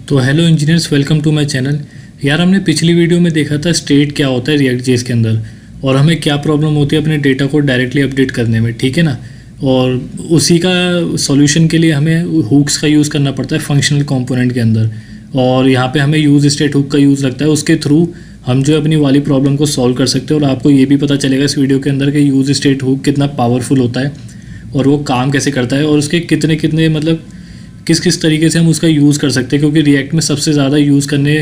तो hello engineers, welcome to my channel. यार, हमने पिछली वीडियो में देखा था स्टेट क्या होता है रिएक्ट जेएस के अंदर और हमें क्या प्रॉब्लम होती है अपने डेटा को डायरेक्टली अपडेट करने में, ठीक है ना। और उसी का सॉल्यूशन के लिए हमें हुक्स का यूज़ करना पड़ता है फंक्शनल कंपोनेंट के अंदर। और यहाँ पे हमें यूज़ स्टेट हुक का यूज़ लगता है, उसके थ्रू हम जो अपनी वाली प्रॉब्लम को सॉल्व कर सकते हैं। और आपको ये भी पता चलेगा इस वीडियो के अंदर कि यूज़ स्टेट हुक कितना पावरफुल होता है और वो काम कैसे करता है और उसके कितने कितने मतलब किस किस तरीके से हम उसका यूज़ कर सकते हैं, क्योंकि रिएक्ट में सबसे ज़्यादा यूज़ करने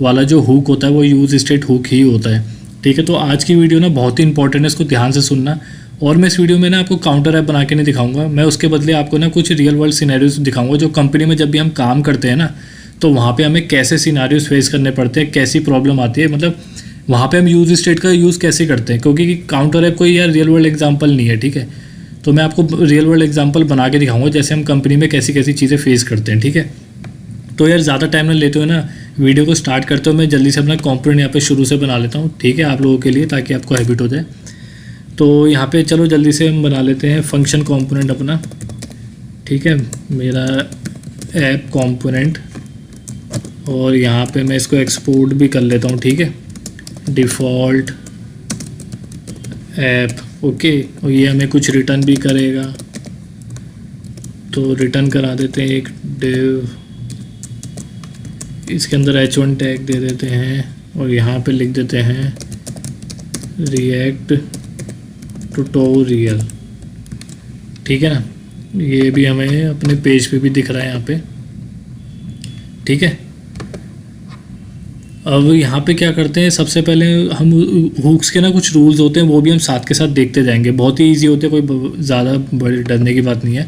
वाला जो हुक होता है वो यूज़ स्टेट हुक ही होता है, ठीक है। तो आज की वीडियो ना बहुत ही इंपॉर्टेंट है, इसको ध्यान से सुनना। और मैं इस वीडियो में ना आपको काउंटर ऐप बना के नहीं दिखाऊंगा, मैं उसके बदले आपको ना कुछ रियल वर्ल्ड सिनेरियोज दिखाऊंगा जो कंपनी में जब भी हम काम करते हैं ना, तो वहाँ पे हमें कैसे सिनेरियोज फेस करने पड़ते हैं, कैसी प्रॉब्लम आती है, मतलब वहाँ पे हम यूज़ स्टेट का यूज़ कैसे करते हैं। क्योंकि काउंटर ऐप कोई यार रियल वर्ल्ड एग्जाम्पल नहीं है, ठीक है। तो मैं आपको रियल वर्ल्ड एग्जांपल बना के दिखाऊंगा जैसे हम कंपनी में कैसी कैसी चीज़ें फेस करते हैं, ठीक है। तो यार ज़्यादा टाइम ना लेते हुए ना वीडियो को स्टार्ट करते हो, मैं जल्दी से अपना कंपोनेंट यहाँ पे शुरू से बना लेता हूँ, ठीक है, आप लोगों के लिए, ताकि आपको हैबिट हो जाए। तो यहाँ पे चलो जल्दी से हम बना लेते हैं फंक्शन कंपोनेंट अपना, ठीक है, मेरा ऐप कंपोनेंट। और यहाँ पे मैं इसको एक्सपोर्ट भी कर लेता हूँ, ठीक है, डिफ़ॉल्ट ऐप, ओके। और ये हमें कुछ रिटर्न भी करेगा, तो रिटर्न करा देते हैं एक डिव, इसके अंदर h1 टैग दे देते हैं और यहाँ पे लिख देते हैं रिएक्ट ट्यूटोरियल, ठीक है ना। ये भी हमें अपने पेज पे भी दिख रहा है यहाँ पे, ठीक है। अब यहाँ पे क्या करते हैं, सबसे पहले हम हुक्स के ना कुछ रूल्स होते हैं वो भी हम साथ के साथ देखते जाएंगे, बहुत ही इजी होते हैं, कोई ज़्यादा बड़े डरने की बात नहीं है।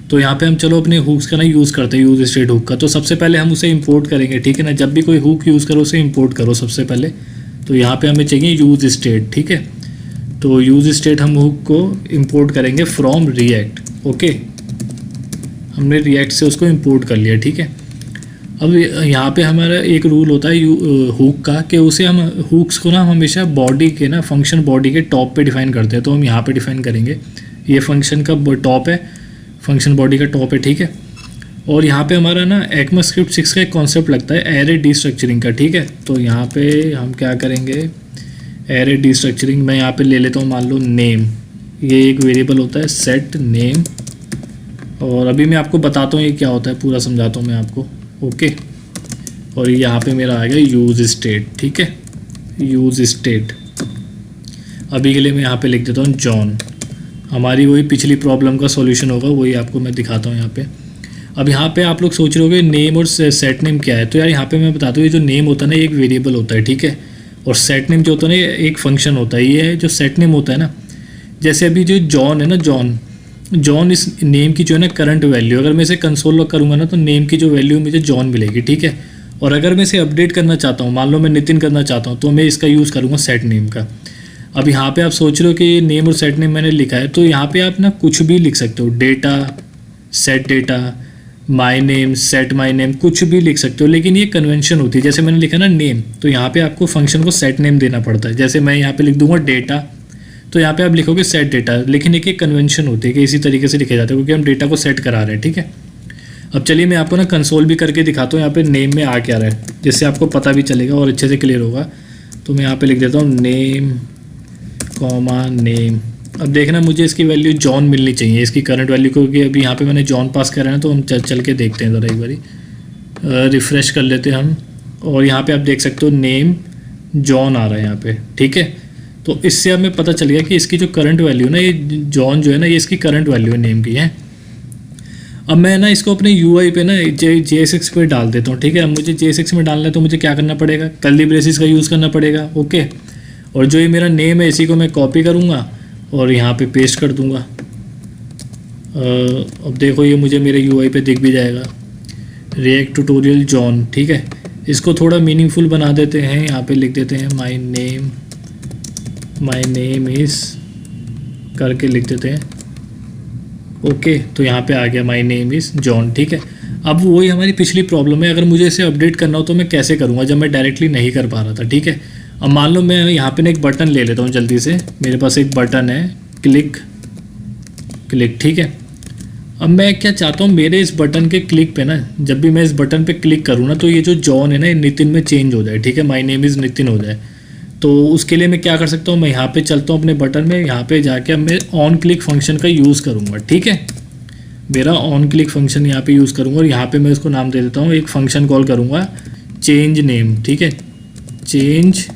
तो यहाँ पे हम चलो अपने हुक्स का ना यूज़ करते हैं, यूज़ स्टेट हुक का। तो सबसे पहले हम उसे इंपोर्ट करेंगे, ठीक है ना। जब भी कोई हुक यूज़ करो उसे इंपोर्ट करो सबसे पहले। तो यहाँ पर हमें चाहिए यूज़ स्टेट, ठीक है। तो यूज़ स्टेट हम हुक को इम्पोर्ट करेंगे फ्रॉम रिएक्ट, ओके। हमने रिएक्ट से उसको इम्पोर्ट कर लिया, ठीक है। अब यहाँ पे हमारा एक रूल होता है हुक का कि उसे हम हुक्स को ना हमेशा बॉडी के ना फंक्शन बॉडी के टॉप पे डिफाइन करते हैं। तो हम यहाँ पे डिफाइन करेंगे, ये फंक्शन का टॉप है, फंक्शन बॉडी का टॉप है, ठीक है। और यहाँ पे हमारा ना ECMAScript 6 का एक कॉन्सेप्ट लगता है एरे डीस्ट्रक्चरिंग का, ठीक है। तो यहाँ पे हम क्या करेंगे, एरे डीस्ट्रक्चरिंग मैं यहाँ पे ले लेता हूँ, मान लो नेम, ये एक वेरिएबल होता है सेट नेम। और अभी मैं आपको बताता हूँ ये क्या होता है, पूरा समझाता हूँ मैं आपको, ओके। और यहाँ पे मेरा आ गया यूज़ स्टेट, ठीक है, यूज़ स्टेट। अभी के लिए मैं यहाँ पे लिख देता हूँ जॉन, हमारी वही पिछली प्रॉब्लम का सॉल्यूशन होगा, वही आपको मैं दिखाता हूँ यहाँ पे। अब यहाँ पे आप लोग सोच रहे होगे नेम और सेट नेम क्या है। तो यार यहाँ पे मैं बताता हूँ, ये जो नेम होता है ना, एक वेरिएबल होता है, ठीक है। और सेट नेम जो होता है ना, एक फंक्शन होता है। ये जो सेट नेम होता है ना, जैसे अभी जो जॉन है ना, जॉन इस नेम की जो है ना करंट वैल्यू, अगर मैं इसे कंसोल लॉग करूँगा ना तो नेम की जो वैल्यू मुझे जॉन मिलेगी, ठीक है। और अगर मैं इसे अपडेट करना चाहता हूँ, मान लो मैं नितिन करना चाहता हूँ, तो मैं इसका यूज़ करूँगा सेट नेम का। अब यहाँ पे आप सोच रहे हो कि ये नेम और सेट नेम मैंने लिखा है, तो यहाँ पे आप ना कुछ भी लिख सकते हो, data, set data, my name, set my name, कुछ भी लिख सकते हो। लेकिन ये कन्वेंशन होती है, जैसे मैंने लिखा ना नेम, तो यहाँ पे आपको फंक्शन को सेट नेम देना पड़ता है। जैसे मैं यहाँ पे लिख दूंगा डेटा, तो यहाँ पे आप लिखोगे सेट डेटा, लेकिन एक कन्वेंशन होती है कि इसी तरीके से लिखा जाता है, क्योंकि हम डेटा को सेट करा रहे हैं, ठीक है। अब चलिए मैं आपको ना कंसोल भी करके दिखाता हूँ यहाँ पे नेम में आ क्या रहा है, जिससे आपको पता भी चलेगा और अच्छे से क्लियर होगा। तो मैं यहाँ पे लिख देता हूँ नेम कॉमा नेम। अब देखना मुझे इसकी वैल्यू जॉन मिलनी चाहिए, इसकी करंट वैल्यू, क्योंकि अभी यहाँ पे मैंने जॉन पास करा है। तो हम चल के देखते हैं ज़रा एक बारी, रिफ़्रेश कर लेते हैं हम। और यहाँ पे आप देख सकते हो नेम जॉन आ रहा है यहाँ पे, ठीक है। तो इससे हमें पता चल गया कि इसकी जो करंट वैल्यू ना, ये जॉन जो है ना, ये इसकी करंट वैल्यू है नेम की है। अब मैं ना इसको अपने UI पे ना JSX पे डाल देता हूँ, ठीक है। अब मुझे JSX में डालना है तो मुझे क्या करना पड़ेगा, कर्ली ब्रेसेस का यूज़ करना पड़ेगा, ओके। और जो ये मेरा नेम है इसी को मैं कॉपी करूँगा और यहाँ पे पेस्ट कर दूँगा। अब देखो ये मुझे मेरे UI पे दिख भी जाएगा, रिएक्ट ट्यूटोरियल जॉन, ठीक है। इसको थोड़ा मीनिंगफुल बना देते हैं, यहाँ पे लिख देते हैं माई नेम इज़ करके लिख देते हैं, ओके। तो यहाँ पे आ गया माई नेम इज़ जॉन, ठीक है। अब वही हमारी पिछली प्रॉब्लम है, अगर मुझे इसे अपडेट करना हो तो मैं कैसे करूँगा, जब मैं डायरेक्टली नहीं कर पा रहा था, ठीक है। अब मान लो मैं यहाँ पे ना एक बटन ले लेता हूँ जल्दी से, मेरे पास एक बटन है क्लिक, ठीक है। अब मैं क्या चाहता हूँ, मेरे इस बटन के क्लिक पे ना, जब भी मैं इस बटन पे क्लिक करूँ ना, तो ये जो जॉन है ना, ये नितिन में चेंज हो जाए, ठीक है, माय नेम इज़ नितिन हो जाए। तो उसके लिए मैं क्या कर सकता हूँ, मैं यहाँ पे चलता हूँ अपने बटन में, यहाँ पे जाके अब मैं ऑन क्लिक फंक्शन का यूज़ करूँगा, ठीक है। मेरा ऑन क्लिक फंक्शन यहाँ पे यूज़ करूँगा और यहाँ पे मैं इसको नाम दे देता हूँ, एक फंक्शन कॉल करूँगा चेंज नेम, ठीक है, चेंज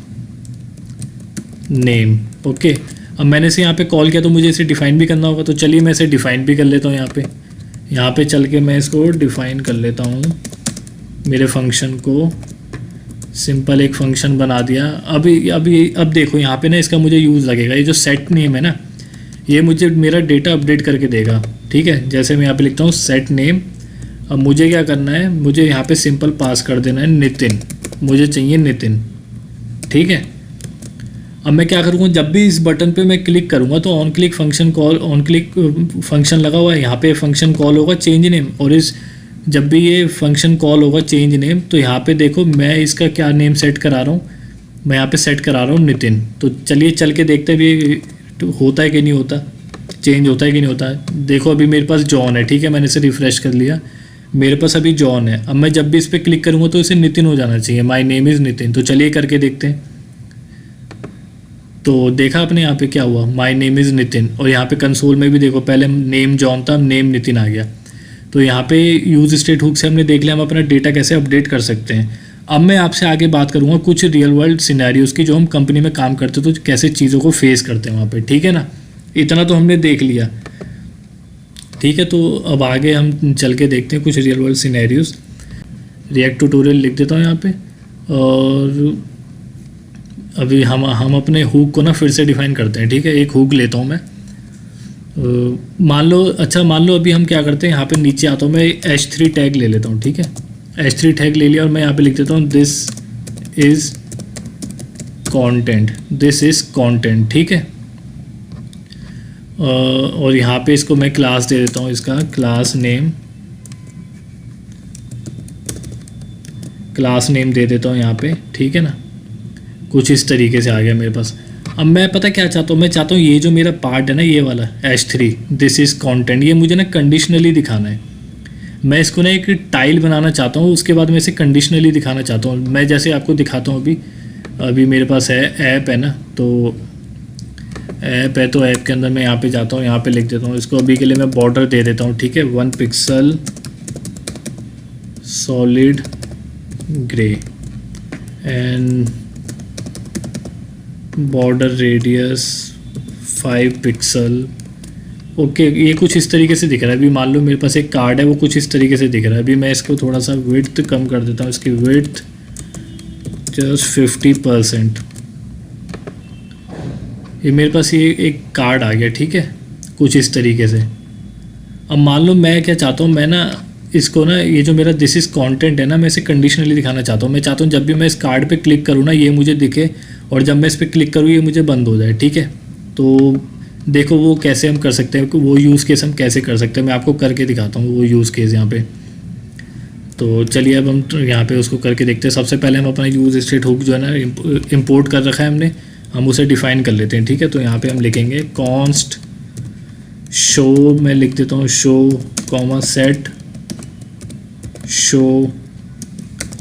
नेम, ओके। अब मैंने इसे यहाँ पे कॉल किया तो मुझे इसे डिफ़ाइन भी करना होगा, तो चलिए मैं इसे डिफ़ाइन भी कर लेता हूँ। यहाँ पे चल के मैं इसको डिफ़ाइन कर लेता हूँ, मेरे फंक्शन को सिंपल एक फंक्शन बना दिया। अब देखो यहाँ पे ना इसका मुझे यूज़ लगेगा, ये जो सेट नेम है ना, ये मुझे मेरा डेटा अपडेट करके देगा, ठीक है। जैसे मैं यहाँ पे लिखता हूँ सेट नेम, अब मुझे क्या करना है, मुझे यहाँ पे सिंपल पास कर देना है नितिन, मुझे चाहिए नितिन, ठीक है। अब मैं क्या करूँगा, जब भी इस बटन पे मैं क्लिक करूँगा तो on click function call, on click function लगा हुआ है, यहाँ पे फंक्शन कॉल होगा चेंज नेम, और जब भी ये फंक्शन कॉल होगा चेंज नेम, तो यहाँ पे देखो मैं इसका क्या नेम सेट करा रहा हूँ, मैं यहाँ पे सेट करा रहा हूँ नितिन। तो चलिए चल के देखते हैं भी होता है कि नहीं होता, चेंज होता है कि नहीं होता है। देखो अभी मेरे पास जॉन है, ठीक है, मैंने इसे रिफ़्रेश कर लिया, मेरे पास अभी जॉन है। अब मैं जब भी इस पर क्लिक करूँगा तो इसे नितिन हो जाना चाहिए, माई नेम इज़ नितिन। तो चलिए करके देखते हैं। तो देखा आपने यहाँ पे क्या हुआ, माई नेम इज़ नितिन, और यहाँ पे कंसोल में भी देखो पहले नेम जॉन था, नेम नितिन आ गया। तो यहाँ पे यूज स्टेट हुक से हमने देख लिया हम अपना डेटा कैसे अपडेट कर सकते हैं। अब मैं आपसे आगे बात करूँगा कुछ रियल वर्ल्ड सिनेरियोज़ की, जो हम कंपनी में काम करते तो कैसे चीज़ों को फेस करते हैं वहाँ पे, ठीक है ना। इतना तो हमने देख लिया, ठीक है। तो अब आगे हम चल के देखते हैं कुछ real world scenarios. React tutorial लिख देता हूँ यहाँ पे, और अभी हम अपने हुक को ना फिर से डिफ़ाइन करते हैं, ठीक है। एक हुक लेता हूँ मैं, मान लो अभी हम क्या करते हैं, यहाँ पे नीचे आता हूँ मैं, H3 टैग ले लेता हूँ, ठीक है। H3 टैग ले लिया और मैं यहाँ पे लिख देता हूँ दिस इज़ कंटेंट, ठीक है। और यहाँ पे इसको मैं क्लास दे देता हूँ, इसका क्लास नेम दे देता हूँ यहाँ पे, ठीक है ना। कुछ इस तरीके से आ गया मेरे पास। अब मैं पता क्या चाहता हूँ, मैं चाहता हूँ ये जो मेरा पार्ट है ना, ये वाला H3 दिस इज़ कंटेंट, ये मुझे ना कंडीशनली दिखाना है। मैं इसको ना एक टाइल बनाना चाहता हूँ, उसके बाद मैं इसे कंडीशनली दिखाना चाहता हूँ। मैं जैसे आपको दिखाता हूँ, अभी मेरे पास है ऐप है ना, तो ऐप है, तो ऐप के अंदर मैं यहाँ पे जाता हूँ, यहाँ पे लिख देता हूँ इसको, अभी के लिए मैं बॉर्डर दे देता हूँ, ठीक है, 1 pixel solid grey and border radius 5 pixel, okay. ये कुछ इस तरीके से दिख रहा है। अभी मान लो मेरे पास एक कार्ड है, वो कुछ इस तरीके से दिख रहा है। अभी मैं इसको थोड़ा सा विड्थ कम कर देता हूँ, इसकी विड्थ जस्ट 50%। ये मेरे पास ये एक कार्ड आ गया, ठीक है, कुछ इस तरीके से। अब मान लो मैं क्या चाहता हूँ, मैं ना इसको ना, ये जो मेरा दिस इज़ कंटेंट है ना, मैं इसे कंडीशनली दिखाना चाहता हूँ। मैं चाहता हूँ जब भी मैं इस कार्ड पे क्लिक करूँ ना, ये मुझे दिखे, और जब मैं इस पर क्लिक करूँ ये मुझे बंद हो जाए, ठीक है। तो देखो वो कैसे हम कर सकते हैं, वो यूज़ केस हम कैसे कर सकते हैं, मैं आपको करके दिखाता हूँ वो यूज़ केस यहाँ पे। तो चलिए अब हम यहाँ पे उसको करके देखते हैं। सबसे पहले हम अपना यूज स्टेट हुक जो है ना इंपोर्ट कर रखा है हमने, हम उसे डिफ़ाइन कर लेते हैं, ठीक है। तो यहाँ पे हम लिखेंगे कॉन्स्ट शो, मैं लिख देता हूँ show comma set show,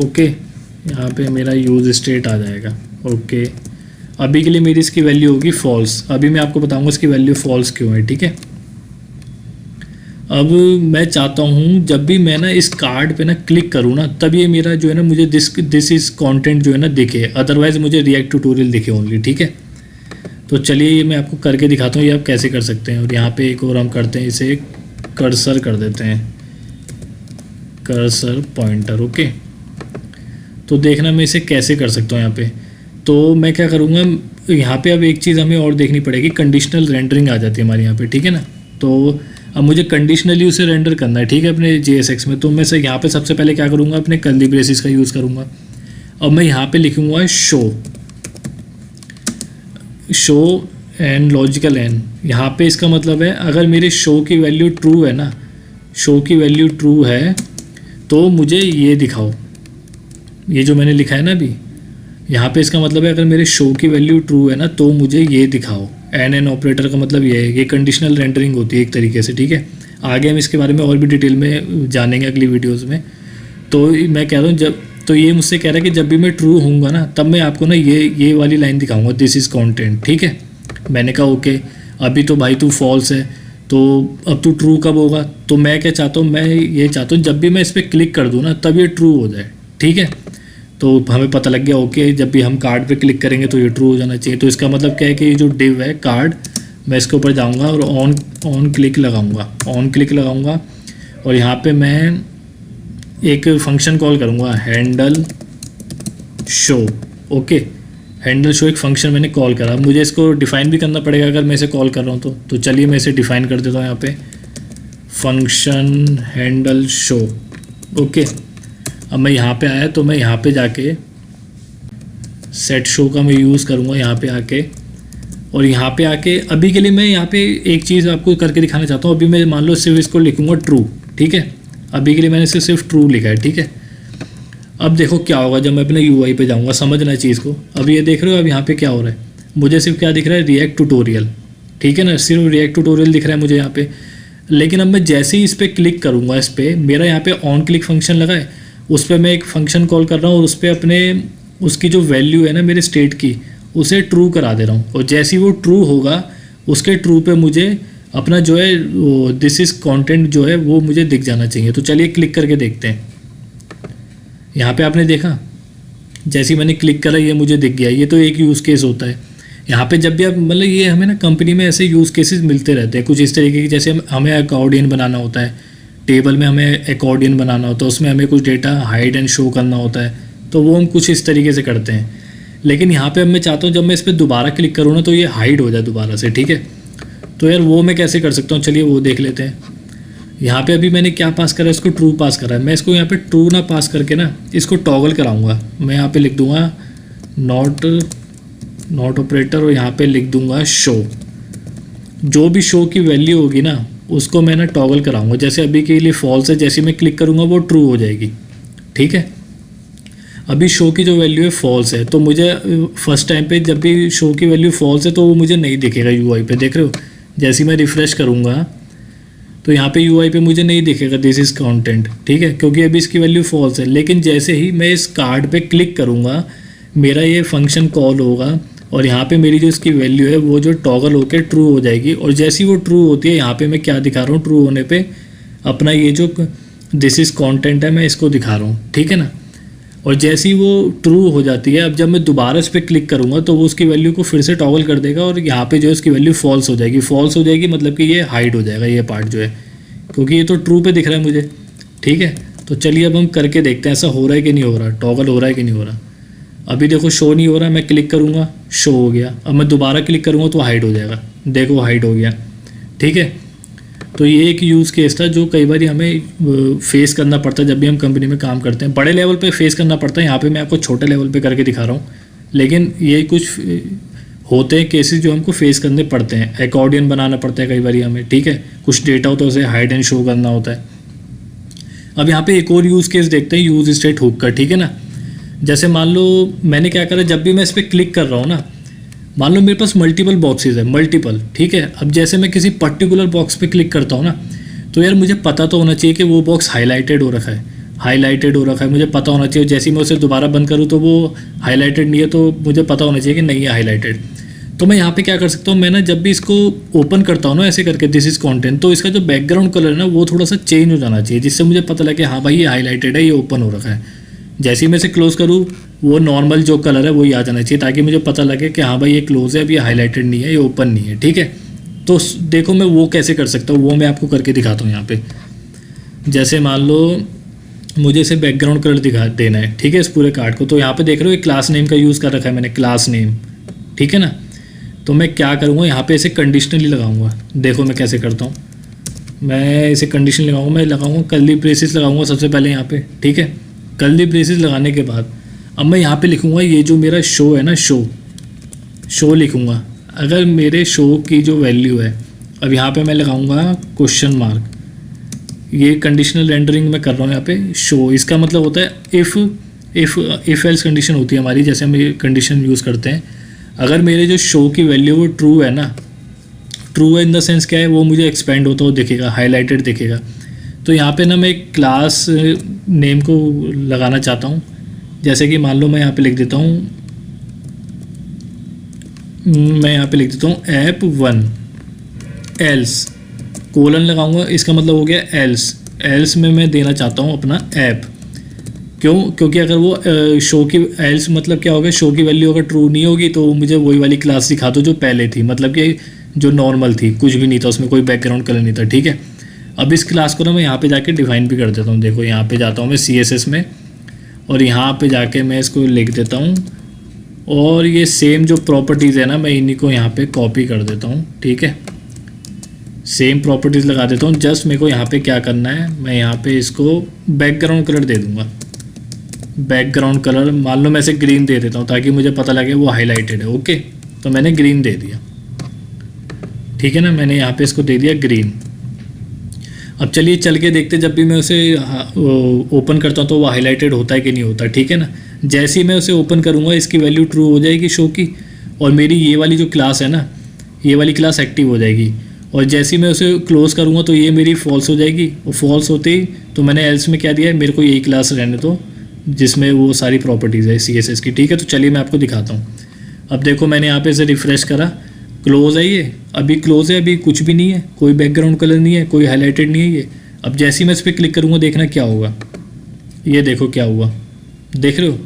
okay. यहाँ पे मेरा यूज स्टेट आ जाएगा, ओके। अभी के लिए मेरी इसकी वैल्यू होगी फॉल्स। अभी मैं आपको बताऊंगा इसकी वैल्यू फॉल्स क्यों है, ठीक है। अब मैं चाहता हूँ जब भी मैं ना इस कार्ड पे ना क्लिक करूँ ना, तब ये मेरा जो है ना मुझे दिस इज़ कंटेंट जो है ना दिखे, अदरवाइज़ मुझे रिएक्ट ट्यूटोरियल दिखे ओनली, ठीक है। तो चलिए ये मैं आपको करके दिखाता हूँ ये आप कैसे कर सकते हैं। और यहाँ पे एक और हम करते हैं, इसे कर्सर कर देते हैं, कर्सर पॉइंटर, ओके। तो देखना मैं इसे कैसे कर सकता हूँ यहाँ पे। तो मैं क्या करूँगा, यहाँ पे अब एक चीज़ हमें और देखनी पड़ेगी, कंडीशनल रेंडरिंग आ जाती है हमारे यहाँ पे, ठीक है ना। तो अब मुझे कंडीशनली उसे रेंडर करना है, ठीक है, अपने JSX में। तो मैं से यहाँ पे सबसे पहले क्या करूँगा, अपने कर्ली ब्रेसिस का यूज़ करूँगा। अब मैं यहाँ पे लिखूँगा शो एंड लॉजिकल एंड। यहाँ पे इसका मतलब है अगर मेरे शो की वैल्यू ट्रू है ना, शो की वैल्यू ट्रू है तो मुझे ये दिखाओ, ये जो मैंने लिखा है ना अभी यहाँ पे, इसका मतलब है अगर मेरे शो की वैल्यू ट्रू है ना तो मुझे ये दिखाओ। एन ऑपरेटर का मतलब ये है, ये कंडीशनल रेंडरिंग होती है एक तरीके से, ठीक है। आगे हम इसके बारे में और भी डिटेल में जानेंगे अगली वीडियोज़ में। तो मैं कह रहा हूँ जब तो ये मुझसे कह रहा है कि जब भी मैं ट्रू होऊंगा ना तब मैं आपको ना ये वाली लाइन दिखाऊंगा, दिस इज़ कंटेंट। ठीक है, मैंने कहा ओके, अभी तो भाई तू फॉल्स है, तो अब तू ट्रू कब होगा? तो मैं क्या चाहता हूँ, मैं ये चाहता हूँ जब भी मैं इस पर क्लिक कर दूँ ना तब ये ट्रू हो जाए। ठीक है, तो हमें पता लग गया ओके, जब भी हम कार्ड पे क्लिक करेंगे तो ये ट्रू हो जाना चाहिए। तो इसका मतलब क्या है कि ये जो डिव है कार्ड, मैं इसके ऊपर जाऊँगा और ऑन क्लिक लगाऊँगा और यहाँ पे मैं एक फंक्शन कॉल करूँगा, handle show. Okay, handle show एक फंक्शन मैंने कॉल करा। मुझे इसको डिफ़ाइन भी करना पड़ेगा अगर मैं इसे कॉल कर रहा हूँ तो चलिए मैं इसे डिफ़ाइन कर देता हूँ यहाँ पे, फंक्शन हैंडल शो। ओके, अब मैं यहाँ पे आया तो मैं यहाँ पे जाके सेट शो का मैं यूज़ करूँगा यहाँ पे आके, और यहाँ पे आके अभी के लिए मैं यहाँ पे एक चीज़ आपको करके दिखाना चाहता हूँ। अभी मैं मान लो सिर्फ इसको लिखूँगा ट्रू। ठीक है, अभी के लिए मैंने सिर्फ ट्रू लिखा है। ठीक है, अब देखो क्या होगा जब मैं अपने UI पे जाऊँगा, समझना चीज़ को। अब ये देख रहे हो अब यहाँ पे क्या हो रहा है, मुझे सिर्फ क्या दिख रहा है, रिएक्ट ट्यूटोरियल। ठीक है ना, सिर्फ रिएक्ट ट्यूटोरियल दिख रहा है मुझे यहाँ पे। लेकिन अब मैं जैसे ही इस पर क्लिक करूँगा, इस पर मेरा यहाँ पे ऑन क्लिक फंक्शन लगा है, उस पर मैं एक फंक्शन कॉल कर रहा हूँ और उस पर अपने उसकी जो वैल्यू है ना मेरे स्टेट की, उसे ट्रू करा दे रहा हूँ। और जैसे ही वो ट्रू होगा उसके ट्रू पे मुझे अपना जो है दिस इज़ कंटेंट जो है वो मुझे दिख जाना चाहिए। तो चलिए क्लिक करके देखते हैं। यहाँ पे आपने देखा जैसे ही मैंने क्लिक करा ये मुझे दिख गया। ये तो एक यूज़ केस होता है। यहाँ पे जब भी आप मतलब ये हमें ना कंपनी में ऐसे यूज़ केसेस मिलते रहते हैं कुछ इस तरीके की, जैसे हमें अकॉर्डियन बनाना होता है, टेबल में हमें अकॉर्डियन बनाना होता है, उसमें हमें कुछ डेटा हाइड एंड शो करना होता है, तो वो हम कुछ इस तरीके से करते हैं। लेकिन यहाँ पे अब मैं चाहता हूँ जब मैं इस पर दोबारा क्लिक करूँ ना तो ये हाइड हो जाए दोबारा से। ठीक है, तो यार वो मैं कैसे कर सकता हूँ, चलिए वो देख लेते हैं। यहाँ पे अभी मैंने क्या पास करा है, इसको ट्रू पास करा है। मैं इसको यहाँ पे ट्रू ना पास करके ना इसको टॉगल कराऊंगा। मैं यहाँ पे लिख दूंगा नॉट ऑपरेटर और यहाँ पे लिख दूंगा शो। जो भी शो की वैल्यू होगी ना उसको मैं ना टॉगल कराऊंगा। जैसे अभी के लिए फॉल्स है, जैसे मैं क्लिक करूँगा वो ट्रू हो जाएगी। ठीक है, अभी शो की जो वैल्यू है फॉल्स है, तो मुझे फर्स्ट टाइम पे जब भी शो की वैल्यू फॉल्स है तो वो मुझे नहीं दिखेगा UI पे। देख रहे हो, जैसे मैं रिफ़्रेश करूँगा तो यहाँ पे UI पे मुझे नहीं दिखेगा दिस इज़ कंटेंट। ठीक है, क्योंकि अभी इसकी वैल्यू फॉल्स है। लेकिन जैसे ही मैं इस कार्ड पे क्लिक करूँगा मेरा ये फंक्शन कॉल होगा और यहाँ पे मेरी जो इसकी वैल्यू है वो जो टॉगल होकर ट्रू हो जाएगी। और जैसी वो ट्रू होती है, यहाँ पे मैं क्या दिखा रहा हूँ, ट्रू होने पे अपना ये जो दिस इज़ कंटेंट है मैं इसको दिखा रहा हूँ। ठीक है ना, और जैसे ही वो ट्रू हो जाती है, अब जब मैं दोबारा इस पर क्लिक करूँगा तो वो उसकी वैल्यू को फिर से टॉगल कर देगा और यहाँ पे जो है उसकी वैल्यू फॉल्स हो जाएगी। फॉल्स हो जाएगी मतलब कि ये हाइड हो जाएगा ये पार्ट जो है, क्योंकि ये तो ट्रू पे दिख रहा है मुझे। ठीक है, तो चलिए अब हम करके देखते हैं ऐसा हो रहा है कि नहीं हो रहा, टॉगल हो रहा है कि नहीं हो रहा। अभी देखो शो नहीं हो रहा, मैं क्लिक करूँगा शो हो गया। अब मैं दोबारा क्लिक करूँगा तो हाइड हो जाएगा, देखो हाइड हो गया। ठीक है, तो ये एक यूज़ केस था जो कई बार हमें फेस करना पड़ता है जब भी हम कंपनी में काम करते हैं। बड़े लेवल पे फेस करना पड़ता है, यहाँ पे मैं आपको छोटे लेवल पे करके दिखा रहा हूँ। लेकिन ये कुछ होते हैं केसेस जो हमको फेस करने पड़ते हैं। अकॉर्डियन बनाना पड़ता है कई बार हमें। ठीक है, कुछ डेटा होता है उसे हाइड एंड शो करना होता है। अब यहाँ पे एक और यूज़ केस देखते हैं, यूज़ स्टेट हुक का। ठीक है ना, जैसे मान लो मैंने क्या करा, जब भी मैं इस पर क्लिक कर रहा हूँ ना, मान लो मेरे पास मल्टीपल बॉक्सेस है, मल्टीपल। ठीक है, अब जैसे मैं किसी पर्टिकुलर बॉक्स पे क्लिक करता हूँ ना तो यार मुझे पता तो होना चाहिए कि वो बॉक्स हाईलाइटेड हो रखा है, मुझे पता होना चाहिए। जैसे ही मैं उसे दोबारा बंद करूँ तो वो हाईलाइटेड नहीं है, तो मुझे पता होना चाहिए कि नहीं है हाईलाइटेड। तो मैं यहाँ पे क्या कर सकता हूँ, मैं ना जब भी इसको ओपन करता हूँ ना ऐसे करके दिस इज़ कंटेंट, तो इसका जो बैकग्राउंड कलर है ना वो थोड़ा सा चेंज हो जाना चाहिए, जिससे मुझे पता लगे हाँ भाई ये हाईलाइटेड है, ये ओपन हो रखा है। जैसे ही मैं इसे क्लोज़ करूँ वो नॉर्मल जो कलर है वही आ जाना चाहिए, ताकि मुझे पता लगे कि हाँ भाई ये क्लोज है, अब ये हाईलाइटेड नहीं है, ये ओपन नहीं है। ठीक है, तो देखो मैं वो कैसे कर सकता हूँ, वो मैं आपको करके दिखाता हूँ यहाँ पे। जैसे मान लो मुझे इसे बैकग्राउंड कलर दिखा देना है। ठीक है, इस पूरे कार्ड को। तो यहाँ पे देख रहे हो एक क्लास नेम का यूज़ कर रखा है मैंने, क्लास नेम। ठीक है ना, तो मैं क्या करूँगा, यहाँ पे इसे कंडीशनली लगाऊंगा। देखो मैं कैसे करता हूँ, मैं इसे कंडीशन लगाऊंगा, मैं लगाऊंगा कर्ली ब्रेसेस लगाऊंगा सबसे पहले यहाँ पे। ठीक है, कर्ली ब्रेसेस लगाने के बाद अब मैं यहाँ पे लिखूँगा ये जो मेरा शो है ना, शो लिखूँगा। अगर मेरे शो की जो वैल्यू है, अब यहाँ पे मैं लगाऊँगा क्वेश्चन मार्क। ये कंडीशनल रेंडरिंग में कर रहा हूँ यहाँ पे शो। इसका मतलब होता है इफ़ एल्स कंडीशन होती है हमारी, जैसे हम ये कंडीशन यूज़ करते हैं। अगर मेरे जो शो की वैल्यू वो ट्रू है ना, ट्रू इन द सेंस क्या है, वो मुझे एक्सपेंड होता हुआ दिखेगा, हाईलाइटेड दिखेगा। तो यहाँ पे ना मैं एक क्लास नेम को लगाना चाहता हूँ, जैसे कि मान लो मैं यहाँ पे लिख देता हूँ, app1 एल्स कोलन लगाऊंगा, इसका मतलब हो गया एल्स में मैं देना चाहता हूँ अपना ऐप। क्योंकि अगर वो शो की एल्स मतलब क्या होगा, शो की वैल्यू अगर ट्रू नहीं होगी तो मुझे वही वाली क्लास दिखा दो जो पहले थी, मतलब कि जो नॉर्मल थी, कुछ भी नहीं था उसमें, कोई बैकग्राउंड कलर नहीं था, ठीक है। अब इस क्लास को ना मैं यहाँ पे जाके डिफाइन भी कर देता हूँ। देखो यहाँ पे जाता हूँ मैं CSS में, और यहाँ पे जाके मैं इसको लिख देता हूँ, और ये सेम जो प्रॉपर्टीज़ है ना, मैं इन्हीं को यहाँ पे कॉपी कर देता हूँ, ठीक है। सेम प्रॉपर्टीज़ लगा देता हूँ। जस्ट मेरे को यहाँ पे क्या करना है, मैं यहाँ पे इसको बैकग्राउंड कलर दे दूँगा। बैकग्राउंड कलर मान लो मैं इसे ग्रीन दे देता हूँ, ताकि मुझे पता लगे वो हाईलाइटेड है। ओके, तो मैंने ग्रीन दे दिया, ठीक है ना, मैंने यहाँ पे इसको दे दिया ग्रीन। अब चलिए चल के देखते, जब भी मैं उसे ओपन करता हूँ तो वो हाईलाइटेड होता है कि नहीं होता, ठीक है ना। जैसे ही मैं उसे ओपन करूँगा इसकी वैल्यू ट्रू हो जाएगी शो की, और मेरी ये वाली जो क्लास है ना, ये वाली क्लास एक्टिव हो जाएगी। और जैसे ही मैं उसे क्लोज़ करूँगा तो ये मेरी फॉल्स हो जाएगी, और फॉल्स होते ही तो मैंने एल्स में क्या दिया है, मेरे को यही क्लास रहने दो जिसमें वो सारी प्रॉपर्टीज़ है CSS की, ठीक है। तो चलिए मैं आपको दिखाता हूँ। अब देखो मैंने यहाँ पे इसे रिफ़्रेश करा, क्लोज़ है ये, अभी क्लोज़ है, अभी कुछ भी नहीं है, कोई बैकग्राउंड कलर नहीं है, कोई हाईलाइटेड नहीं है ये। अब जैसे ही मैं इस पर क्लिक करूँगा देखना क्या होगा, ये देखो क्या हुआ, देख रहे हो।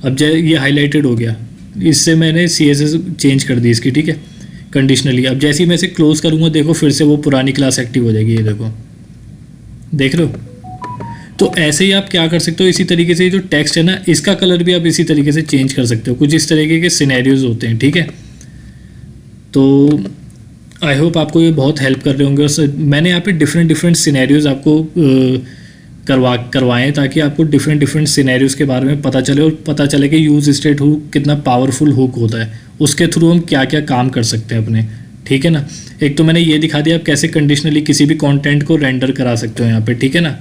अब ये हाईलाइटेड हो गया, इससे मैंने CSS चेंज कर दी इसकी, ठीक है, कंडीशनली। अब जैसे ही मैं इसे क्लोज़ करूँगा देखो फिर से वो पुरानी क्लास एक्टिव हो जाएगी, ये देखो, देख रहे हो। तो ऐसे ही आप क्या कर सकते हो, इसी तरीके से जो टेक्स्ट है ना, इसका कलर भी आप इसी तरीके से चेंज कर सकते हो। कुछ इस तरीके के सिनेरियोज होते हैं, ठीक है। तो आई होप आपको ये बहुत हेल्प कर रहे होंगे। और मैंने यहाँ पे डिफरेंट सिनेरियोज आपको करवाएं, ताकि आपको डिफरेंट सिनेरियोज के बारे में पता चले, और पता चले कि यूज स्टेट हुक कितना पावरफुल हुक होता है, उसके थ्रू हम क्या क्या काम कर सकते हैं अपने, ठीक है ना। एक तो मैंने ये दिखा दिया आप कैसे कंडीशनली किसी भी कंटेंट को रेंडर करा सकते हो यहाँ पे, ठीक है ना।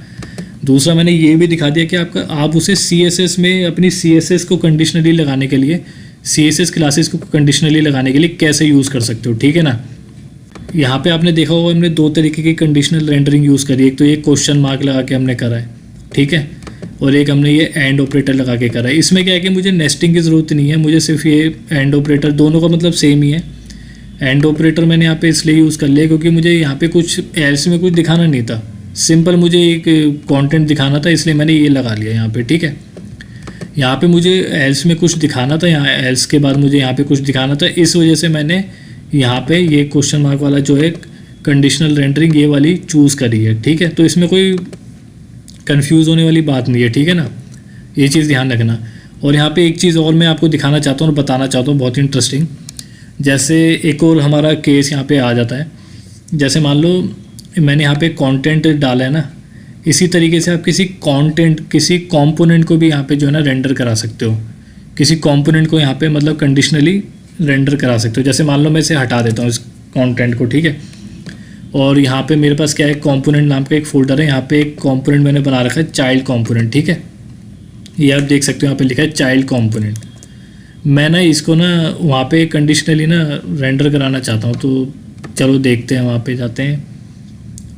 दूसरा मैंने ये भी दिखा दिया कि आप उसे CSS में अपनी CSS को कंडीशनली लगाने के लिए, CSS क्लासेस को कंडीशनली लगाने के लिए कैसे यूज़ कर सकते हो, ठीक है ना। यहाँ पे आपने देखा होगा हमने दो तरीके की कंडीशनल रेंडरिंग यूज़ करी। एक तो ये क्वेश्चन मार्क लगा के हमने करा है, ठीक है, और एक हमने ये एंड ऑपरेटर लगा के करा है। इसमें क्या है कि मुझे नेस्टिंग की ज़रूरत नहीं है, मुझे सिर्फ ये एंड ऑपरेटर, दोनों का मतलब सेम ही है। एंड ऑपरेटर मैंने यहाँ पे इसलिए यूज़ कर लिया क्योंकि मुझे यहाँ पे कुछ एल्स में कुछ दिखाना नहीं था, सिंपल मुझे एक कंटेंट दिखाना था, इसलिए मैंने ये लगा लिया यहाँ पे, ठीक है। यहाँ पे मुझे एल्स में कुछ दिखाना था, यहाँ एल्स के बाद मुझे यहाँ पे कुछ दिखाना था, इस वजह से मैंने यहाँ पे ये क्वेश्चन मार्क वाला जो है कंडीशनल रेंडरिंग ये वाली चूज़ करी है, ठीक है। तो इसमें कोई कंफ्यूज होने वाली बात नहीं है, ठीक है ना, ये चीज़ ध्यान रखना। और यहाँ पे एक चीज़ और मैं आपको दिखाना चाहता हूँ और बताना चाहता हूँ, बहुत इंटरेस्टिंग। जैसे एक और हमारा केस यहाँ पे आ जाता है, जैसे मान लो मैंने यहाँ पे कंटेंट डाला है ना, इसी तरीके से आप किसी कंपोनेंट को भी यहाँ पे जो है ना रेंडर करा सकते हो। किसी कंपोनेंट को यहाँ पे मतलब कंडीशनली रेंडर करा सकते हो। जैसे मान लो मैं इसे हटा देता हूँ इस कंटेंट को, ठीक है, और यहाँ पे मेरे पास क्या है, कंपोनेंट नाम का एक फोल्डर है, यहाँ पे एक कंपोनेंट मैंने बना रखा है चाइल्ड कंपोनेंट, ठीक है, ये आप देख सकते हो यहाँ पे लिखा है चाइल्ड कंपोनेंट। मैं ना इसको ना वहाँ पे कंडीशनली ना रेंडर कराना चाहता हूँ, तो चलो देखते हैं, वहाँ पे जाते हैं।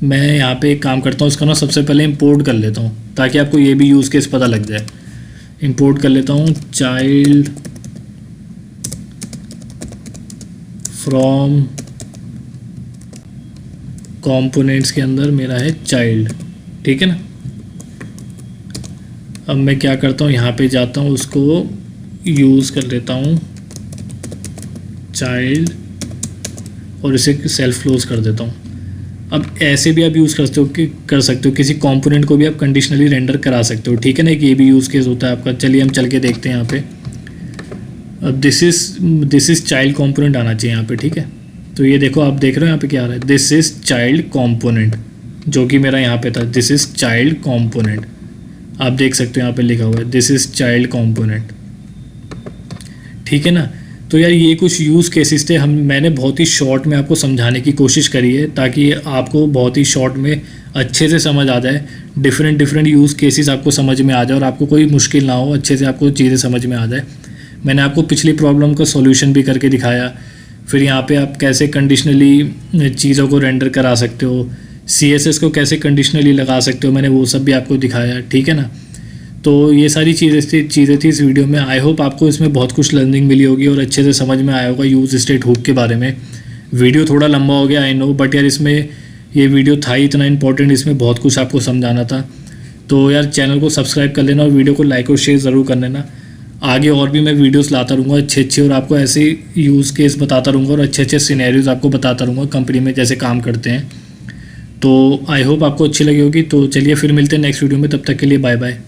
मैं यहाँ पे एक काम करता हूँ, इसका ना सबसे पहले इंपोर्ट कर लेता हूँ ताकि आपको ये भी यूज़ केस पता लग जाए। इंपोर्ट कर लेता हूँ चाइल्ड फ्रॉम कंपोनेंट्स के अंदर मेरा है चाइल्ड, ठीक है ना। अब मैं क्या करता हूँ, यहाँ पे जाता हूँ, उसको यूज़ कर लेता हूँ चाइल्ड और इसे सेल्फ क्लोज कर देता हूँ। अब ऐसे भी आप यूज़ कर सकते हो किसी कंपोनेंट को भी आप कंडीशनली रेंडर करा सकते हो, ठीक है ना। कि ये भी यूज़ केस होता है आपका। चलिए हम चल के देखते हैं यहाँ पे। अब दिस इज़ चाइल्ड कंपोनेंट आना चाहिए यहाँ पे, ठीक है। तो ये देखो आप देख रहे हो यहाँ पे क्या आ रहा है, दिस इज़ चाइल्ड कंपोनेंट, जो कि मेरा यहाँ पे था दिस इज़ चाइल्ड कंपोनेंट। आप देख सकते हो यहाँ पे लिखा हुआ है दिस इज़ चाइल्ड कंपोनेंट, ठीक है ना। तो यार ये कुछ यूज़ केसेस थे, मैंने बहुत ही शॉर्ट में आपको समझाने की कोशिश करी है ताकि आपको बहुत ही शॉर्ट में अच्छे से समझ आ जाए, डिफरेंट यूज़ केसेस आपको समझ में आ जाए और आपको कोई मुश्किल ना हो, अच्छे से आपको चीज़ें समझ में आ जाए। मैंने आपको पिछली प्रॉब्लम का सॉल्यूशन भी करके दिखाया, फिर यहाँ पे आप कैसे कंडीशनली चीज़ों को रेंडर करा सकते हो, CSS को कैसे कंडीशनली लगा सकते हो, मैंने वो सब भी आपको दिखाया, ठीक है ना। तो ये सारी चीज़ें थी इस वीडियो में। आई होप आपको इसमें बहुत कुछ लर्निंग मिली होगी और अच्छे से समझ में आया होगा यूज स्टेट हुक के बारे में। वीडियो थोड़ा लंबा हो गया आई नो, बट यार इसमें ये वीडियो था ही इतना इंपॉर्टेंट, इसमें बहुत कुछ आपको समझाना था। तो यार चैनल को सब्सक्राइब कर लेना और वीडियो को लाइक और शेयर ज़रूर कर लेना। आगे और भी मैं वीडियोस लाता रहूँगा अच्छे और आपको ऐसे यूज़ केस बताता रहूँगा और अच्छे सिनेरियोज आपको बताता रहूँगा कंपनी में जैसे काम करते हैं। तो आई होप आपको अच्छी लगी होगी। तो चलिए फिर मिलते हैं नेक्स्ट वीडियो में, तब तक के लिए बाय बाय।